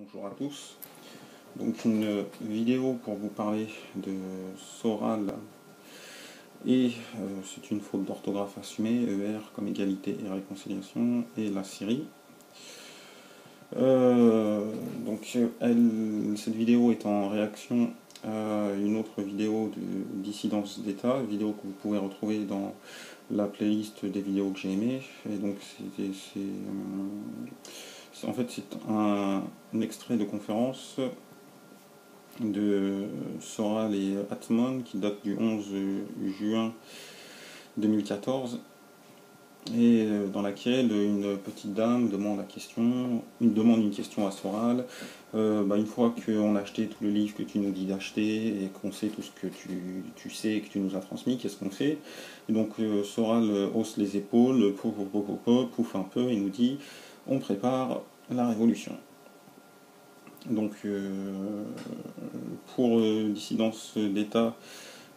Bonjour à tous, donc une vidéo pour vous parler de Soral et c'est une faute d'orthographe assumée, ER comme égalité et réconciliation et la Syrie. Cette vidéo est en réaction à une autre vidéo de dissidence d'État, vidéo que vous pouvez retrouver dans la playlist des vidéos que j'ai aimées. Et donc en fait c'est un extrait de conférence de Soral et Atman qui date du 11 juin 2014 et dans laquelle une petite dame demande une question à Soral. Une fois qu'on a acheté tout le livre que tu nous dis d'acheter et qu'on sait tout ce que tu sais et que tu nous as transmis, qu'est-ce qu'on fait? Et donc Soral hausse les épaules, pouffe un peu et nous dit on prépare la révolution. Donc pour dissidence d'État,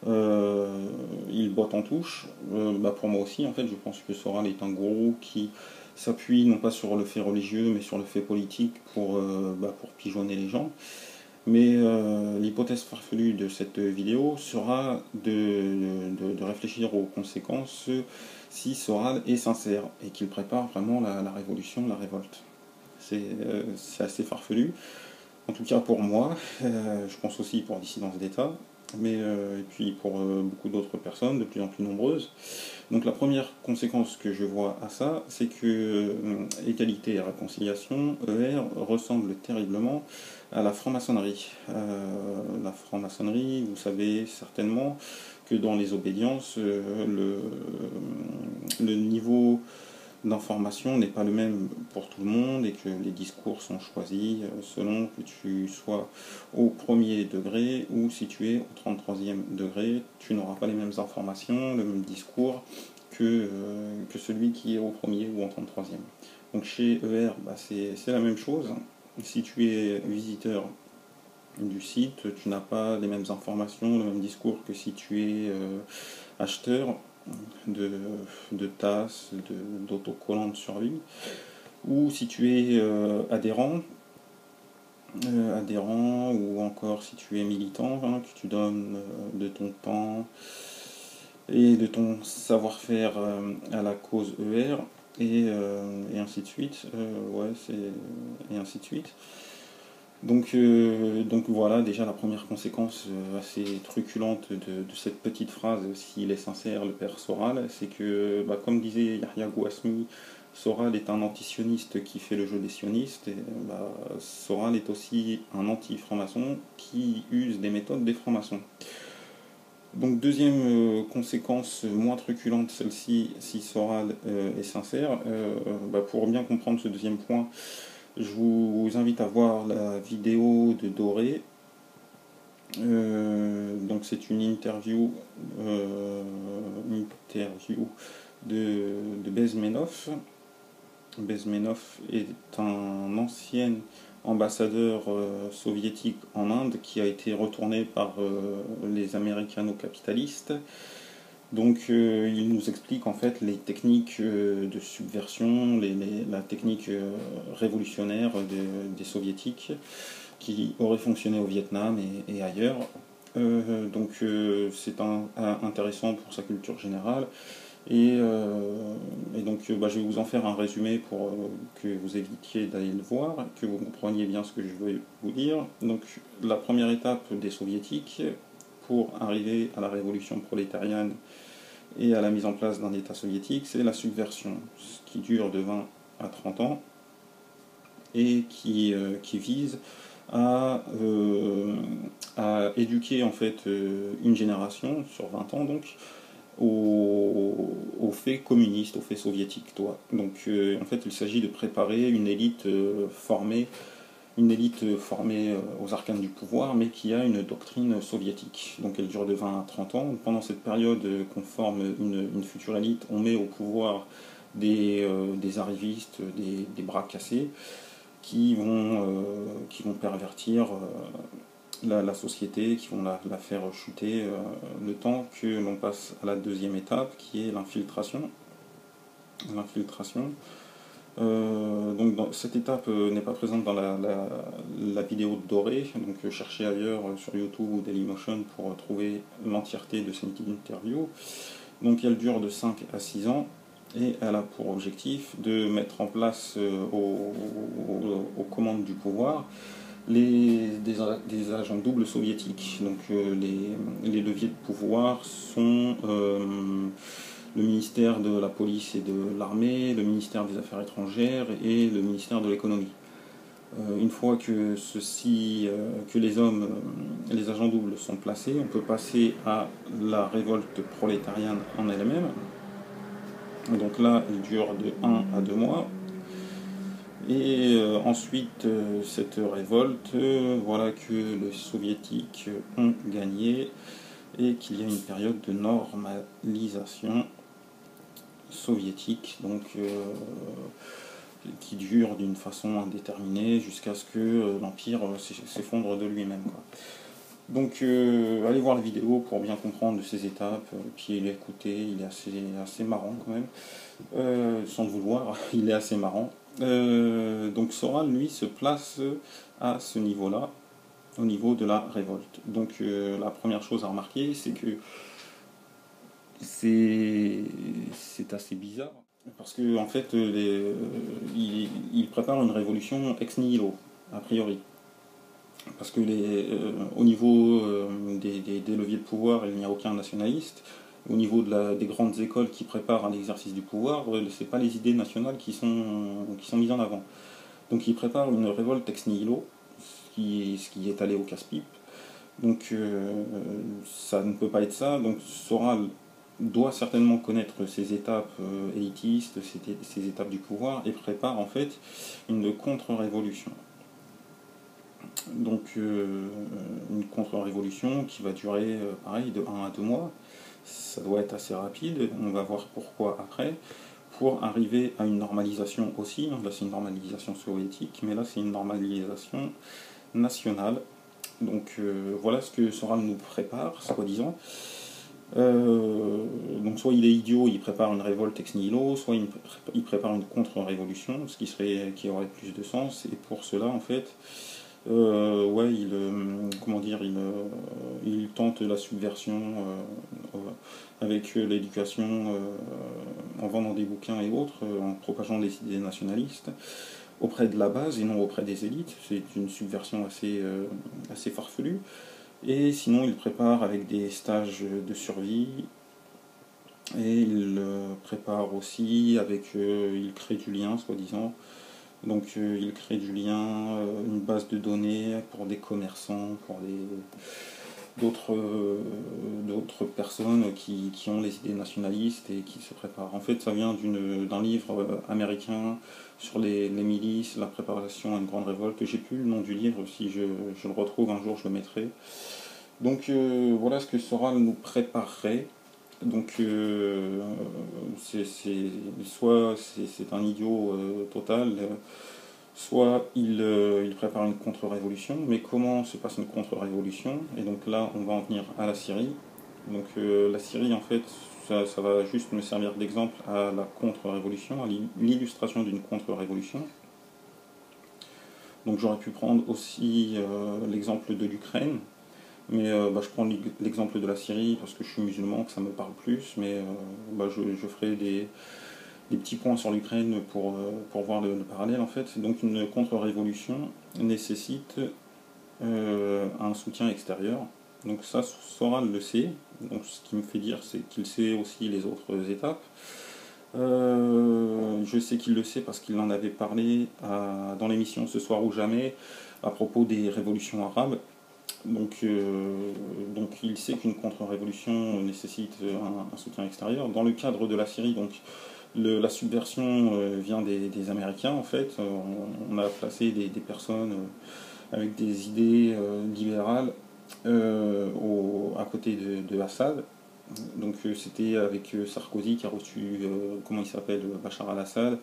il botte en touche. Pour moi aussi, en fait, je pense que Soral est un gourou qui s'appuie non pas sur le fait religieux, mais sur le fait politique pour pigeonner les gens. Mais l'hypothèse farfelue de cette vidéo sera de réfléchir aux conséquences si Soral est sincère et qu'il prépare vraiment la révolution, la révolte. C'est assez farfelu. En tout cas pour moi, je pense aussi pour Dissidence d'État, et puis pour beaucoup d'autres personnes, de plus en plus nombreuses. Donc la première conséquence que je vois à ça, c'est que égalité et réconciliation, ER, ressemble terriblement à la franc-maçonnerie. La franc-maçonnerie, vous savez certainement que dans les obédiences, le niveau l'information n'est pas le même pour tout le monde et que les discours sont choisis selon que tu sois au premier degré ou si tu es au 33e degré, tu n'auras pas les mêmes informations, le même discours que celui qui est au premier ou au 33e. Donc chez ER, c'est la même chose. Si tu es visiteur du site, tu n'as pas les mêmes informations, le même discours que si tu es acheteur de tasses, d'autocollants de survie, ou si tu es adhérent, ou encore si tu es militant, que tu donnes de ton temps et de ton savoir-faire à la cause ER, et ainsi de suite. Et ainsi de suite. Donc voilà déjà la première conséquence assez truculente de cette petite phrase, s'il est sincère, le père Soral, c'est que, comme disait Yahya Gouasmi, Soral est un anti-sioniste qui fait le jeu des sionistes, et Soral est aussi un anti-franc-maçon qui use des méthodes des francs-maçons. Donc deuxième conséquence moins truculente, celle-ci, si Soral est sincère, pour bien comprendre ce deuxième point, je vous invite à voir la vidéo de Doré. Donc c'est une interview de Bezmenov. Bezmenov est un ancien ambassadeur soviétique en Inde qui a été retourné par les américano-capitalistes. Donc il nous explique en fait les techniques de subversion, la technique révolutionnaire des soviétiques qui aurait fonctionné au Vietnam et ailleurs. C'est intéressant pour sa culture générale. Donc je vais vous en faire un résumé pour que vous évitiez d'aller le voir, que vous compreniez bien ce que je veux vous dire. Donc la première étape des soviétiques pour arriver à la révolution prolétarienne et à la mise en place d'un État soviétique, c'est la subversion, ce qui dure de 20 à 30 ans et qui vise à éduquer en fait une génération sur 20 ans donc aux faits communistes, aux faits soviétiques. Donc en fait il s'agit de préparer une élite formée aux arcanes du pouvoir, mais qui a une doctrine soviétique. Donc elle dure de 20 à 30 ans. Pendant cette période qu'on forme une future élite, on met au pouvoir des arrivistes, des bras cassés, qui vont pervertir la société, qui vont la faire chuter le temps que l'on passe à la deuxième étape, qui est l'infiltration. Donc cette étape n'est pas présente dans la vidéo de Doré, donc cherchez ailleurs sur YouTube ou Dailymotion pour trouver l'entièreté de cette interview. Donc elle dure de 5 à 6 ans et elle a pour objectif de mettre en place aux commandes du pouvoir des agents doubles soviétiques. Donc les leviers de pouvoir sont le ministère de la police et de l'armée, le ministère des Affaires étrangères et le ministère de l'économie. Une fois que que les agents doubles sont placés, on peut passer à la révolte prolétarienne en elle-même. Donc là, elle dure de 1 à 2 mois. Et ensuite, cette révolte, voilà que les soviétiques ont gagné et qu'il y a une période de normalisation soviétique, donc qui dure d'une façon indéterminée jusqu'à ce que l'Empire s'effondre de lui-même. Donc allez voir la vidéo pour bien comprendre ces étapes, puis l'écouter, il est assez marrant quand même, sans le vouloir, il est assez marrant. Donc Soral, lui, se place à ce niveau-là, au niveau de la révolte. Donc la première chose à remarquer, c'est que c'est assez bizarre, parce que en fait, il prépare une révolution ex nihilo, a priori. Parce que au niveau des leviers de pouvoir, il n'y a aucun nationaliste. Au niveau des grandes écoles qui préparent à l'exercice du pouvoir, ce n'est pas les idées nationales qui sont mises en avant. Donc il prépare une révolte ex nihilo, ce qui est allé au casse-pipe. Donc ça ne peut pas être ça. Donc Soral doit certainement connaître ces étapes élitistes, ces étapes du pouvoir, et prépare en fait une contre-révolution. Donc une contre-révolution qui va durer pareil de 1 à 2 mois. Ça doit être assez rapide, on va voir pourquoi après, pour arriver à une normalisation aussi. Là c'est une normalisation soviétique, mais là c'est une normalisation nationale. Donc voilà ce que Soral nous prépare, soi-disant. Donc soit il est idiot, il prépare une révolte ex nihilo, soit il prépare une contre-révolution, qui aurait plus de sens, et pour cela en fait, ouais, comment dire, il tente la subversion avec l'éducation, en vendant des bouquins et autres, en propageant des idées nationalistes auprès de la base et non auprès des élites. C'est une subversion assez farfelue. Et sinon, il prépare avec des stages de survie. Et il prépare aussi il crée du lien, soi-disant. Donc il crée du lien, une base de données pour des commerçants, pour d'autres personnes qui ont les idées nationalistes et qui se préparent. En fait, ça vient d'un livre américain sur les milices, la préparation à une grande révolte. J'ai plus le nom du livre, si je le retrouve un jour, je le mettrai. Donc voilà ce que Soral nous préparerait. Donc soit c'est un idiot total, soit il prépare une contre-révolution. Mais comment se passe une contre-révolution? Et donc là, on va en venir à la Syrie. Donc la Syrie, en fait, ça va juste me servir d'exemple à la contre-révolution, à l'illustration d'une contre-révolution. Donc j'aurais pu prendre aussi l'exemple de l'Ukraine. Mais je prends l'exemple de la Syrie parce que je suis musulman, que ça me parle plus, mais je ferai des petits points sur l'Ukraine pour voir le parallèle en fait. Donc une contre-révolution nécessite un soutien extérieur. Donc ça, Soral le sait. Donc ce qui me fait dire, c'est qu'il sait aussi les autres étapes. Je sais qu'il le sait parce qu'il en avait parlé dans l'émission Ce soir ou jamais à propos des révolutions arabes. Donc il sait qu'une contre-révolution nécessite un soutien extérieur. Dans le cadre de la Syrie, donc la subversion vient des Américains en fait. On a placé des personnes avec des idées libérales à côté de Assad. Donc c'était avec Sarkozy qui a reçu, comment il s'appelle, Bachar al-Assad,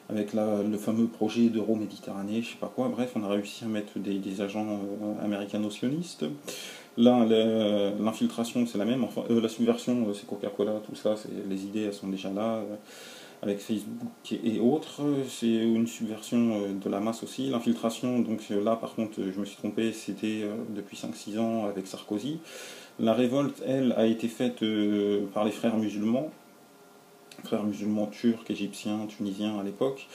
avec le fameux projet d'Euro-Méditerranée, je sais pas quoi. Bref, on a réussi à mettre des agents américano-sionistes. Là, l'infiltration, c'est la même. Enfin, la subversion, c'est Coca-Cola, tout ça. Les idées, elles sont déjà là. avec Facebook et autres. C'est une subversion de la masse aussi. L'infiltration, donc là par contre je me suis trompé, c'était depuis 5-6 ans avec Sarkozy. La révolte, elle, a été faite par les frères musulmans turcs, égyptiens, tunisiens à l'époque,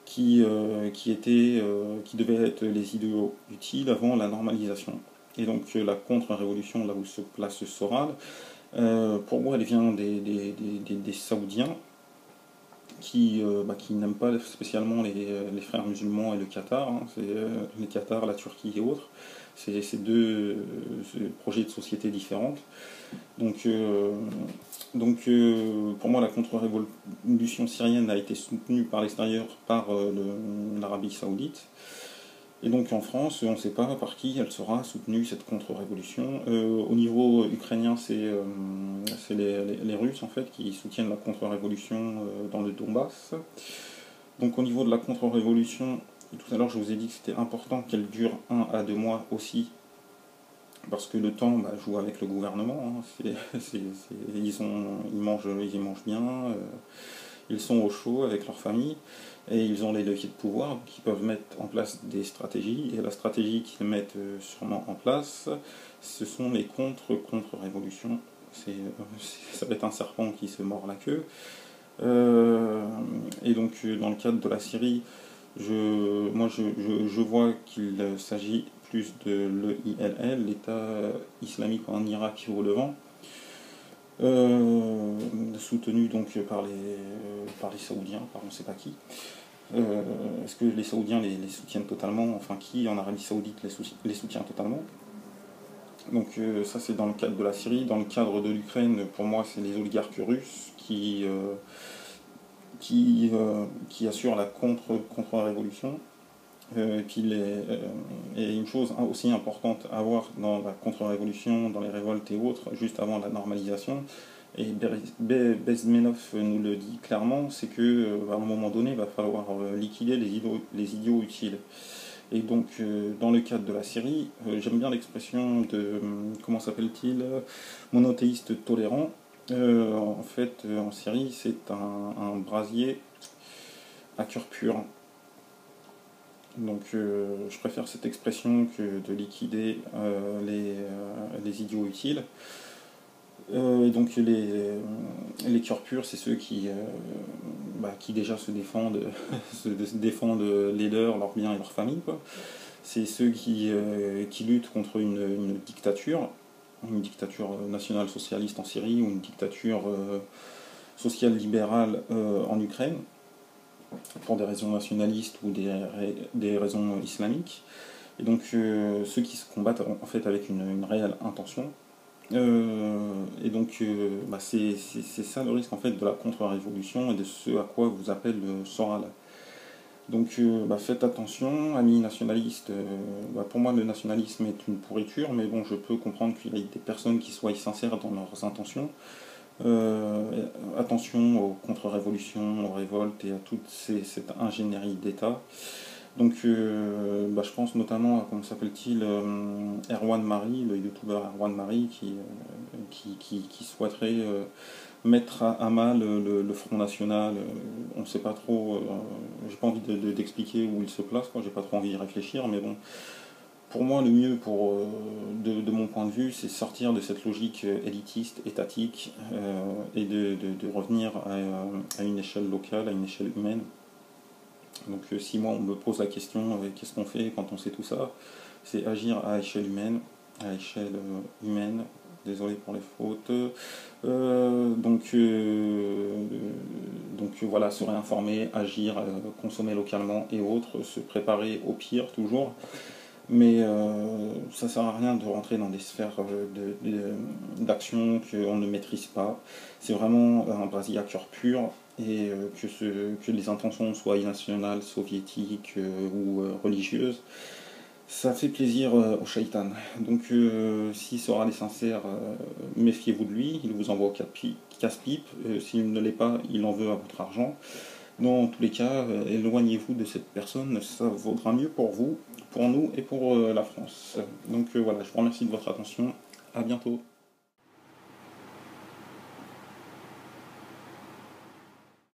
qui devaient être les idéaux utiles avant la normalisation. Et donc la contre-révolution, là où se place Soral, pour moi elle vient des Saoudiens qui n'aiment pas spécialement les frères musulmans et le Qatar, hein. C'est les Qatar, la Turquie et autres. C'est deux projets de société différentes. Donc, pour moi, la contre-révolution syrienne a été soutenue par l'extérieur par l'Arabie Saoudite. Et donc en France, on ne sait pas par qui elle sera soutenue, cette contre-révolution. Au niveau ukrainien, c'est les Russes en fait qui soutiennent la contre-révolution dans le Donbass. Donc au niveau de la contre-révolution, tout à l'heure je vous ai dit que c'était important qu'elle dure 1 à 2 mois aussi, parce que le temps joue avec le gouvernement, hein. Ils mangent bien, ils sont au chaud avec leur famille, et ils ont les leviers de pouvoir qui peuvent mettre en place des stratégies. Et la stratégie qu'ils mettent sûrement en place, ce sont les contre-révolutions. Ça va être un serpent qui se mord la queue. Et donc dans le cadre de la Syrie, je vois qu'il s'agit plus de l'EILL, l'État islamique en Irak et au Levant, soutenu donc par les Saoudiens, par on ne sait pas qui. Est-ce que les Saoudiens les soutiennent totalement? Enfin, qui en Arabie Saoudite les soutient totalement? Donc ça c'est dans le cadre de la Syrie. Dans le cadre de l'Ukraine, pour moi c'est les oligarques russes qui assurent la contre-révolution. Et une chose aussi importante à voir dans la contre-révolution, dans les révoltes et autres, juste avant la normalisation, et Bezmenov nous le dit clairement, c'est qu'à un moment donné, il va falloir liquider les idiots utiles. Et donc, dans le cadre de la Syrie, j'aime bien l'expression de, comment s'appelle-t-il, monothéiste tolérant. En fait, en Syrie, c'est un brasier à cœur pur. Donc je préfère cette expression que de liquider les idiots utiles. Et donc les cœurs purs, c'est ceux qui déjà se défendent, se défendent les leurs biens et leur famille, quoi. C'est ceux qui luttent contre une dictature nationale socialiste en Syrie ou une dictature sociale libérale en Ukraine, pour des raisons nationalistes ou des raisons islamiques. Et donc ceux qui se combattent en fait avec une réelle intention. Et donc c'est ça le risque en fait de la contre-révolution et de ce à quoi vous appelle Soral. Donc faites attention, amis nationalistes. Pour moi le nationalisme est une pourriture, mais bon, je peux comprendre qu'il y ait des personnes qui soient sincères dans leurs intentions. Attention aux contre-révolutions, aux révoltes et à toute cette ingénierie d'État. Donc je pense notamment à, comment s'appelle-t-il, Erwan Mari, le youtubeur Erwan Mari, qui souhaiterait mettre à mal le Front National. On ne sait pas trop, j'ai pas envie d'expliquer où il se place, j'ai pas trop envie d'y réfléchir, mais bon, pour moi, le mieux, de mon point de vue, c'est sortir de cette logique élitiste, étatique, et de revenir à une échelle locale, à une échelle humaine. Donc si moi on me pose la question, qu'est-ce qu'on fait quand on sait tout ça, c'est agir à échelle humaine, désolé pour les fautes. Donc voilà, se réinformer, agir, consommer localement et autres, se préparer au pire toujours. Mais ça sert à rien de rentrer dans des sphères d'action qu'on ne maîtrise pas. C'est vraiment un brasier à cœur pur, et que les intentions soient nationales, soviétiques ou religieuses, ça fait plaisir au shaitan. Donc s'il sera des sincères, méfiez-vous de lui, il vous envoie au casse-pipe. S'il ne l'est pas, il en veut à votre argent. Dans tous les cas, éloignez-vous de cette personne, ça vaudra mieux pour vous, pour nous et pour la France. Donc voilà, je vous remercie de votre attention, à bientôt.